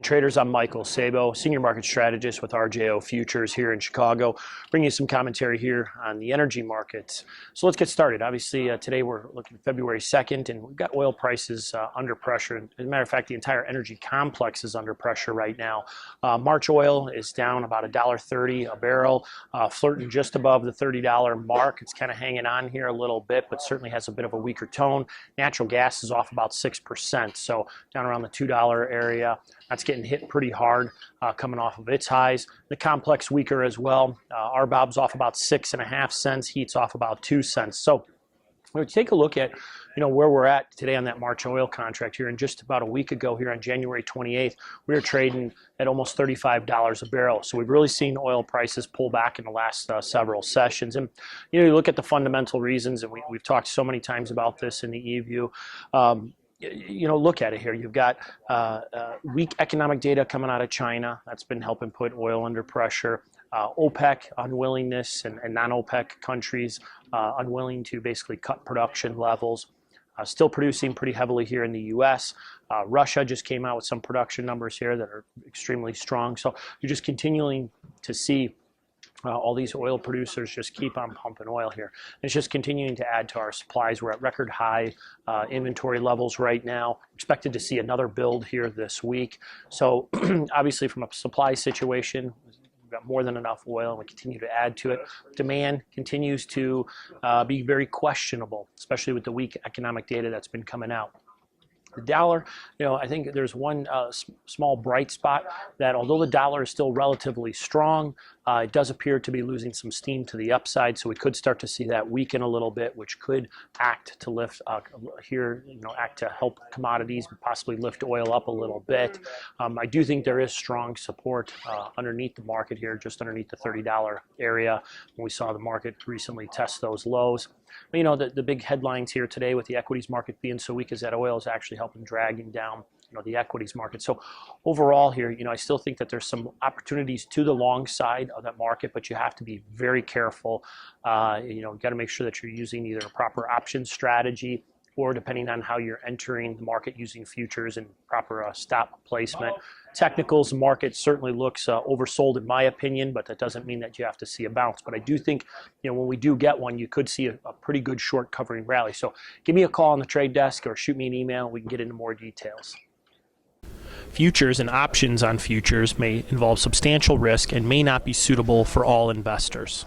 Traders, I'm Michael Sabo, Senior Market Strategist with RJO Futures here in Chicago, bringing you some commentary here on the energy markets. So let's get started. Obviously, today we're looking at February 2nd, and we've got oil prices under pressure. As a matter of fact, the entire energy complex is under pressure right now. March oil is down about $1.30 a barrel, flirting just above the $30 mark. It's kind of hanging on here a little bit, but certainly has a bit of a weaker tone. Natural gas is off about 6%, so down around the $2 area. That's getting hit pretty hard coming off of its highs. The complex weaker as well. RBOB's off about 6.5 cents. Heat's off about 2 cents. So when we take a look at where we're at today on that March oil contract here, and just about a week ago here on January 28th, we were trading at almost $35 a barrel. So we've really seen oil prices pull back in the last several sessions. And you look at the fundamental reasons, and we've talked so many times about this in the E-View. Look at it here. You've got weak economic data coming out of China. That's been helping put oil under pressure. OPEC unwillingness and non-OPEC countries unwilling to basically cut production levels. Still producing pretty heavily here in the U.S. Russia just came out with some production numbers here that are extremely strong. So you're just continuing to see all these oil producers just keep on pumping oil here. It's just continuing to add to our supplies. We're at record high inventory levels right now. Expected to see another build here this week. So obviously from a supply situation, we've got more than enough oil and we continue to add to it. Demand continues to be very questionable, especially with the weak economic data that's been coming out. The dollar, I think there's one small bright spot that although the dollar is still relatively strong, it does appear to be losing some steam to the upside. So we could start to see that weaken a little bit, which could act to lift act to help commodities, possibly lift oil up a little bit. I do think there is strong support underneath the market here, just underneath the $30 area. When we saw the market recently test those lows. But, the big headlines here today with the equities market being so weak is that oil is actually helping dragging down the equities market. So overall here, I still think that there's some opportunities to the long side of that market, but you have to be very careful. Got to make sure that you're using either a proper option strategy or depending on how you're entering the market using futures and proper stop placement. Technicals market certainly looks oversold in my opinion, but that doesn't mean that you have to see a bounce. But I do think, when we do get one, you could see a pretty good short covering rally. So give me a call on the trade desk or shoot me an email and we can get into more details. Futures and options on futures may involve substantial risk and may not be suitable for all investors.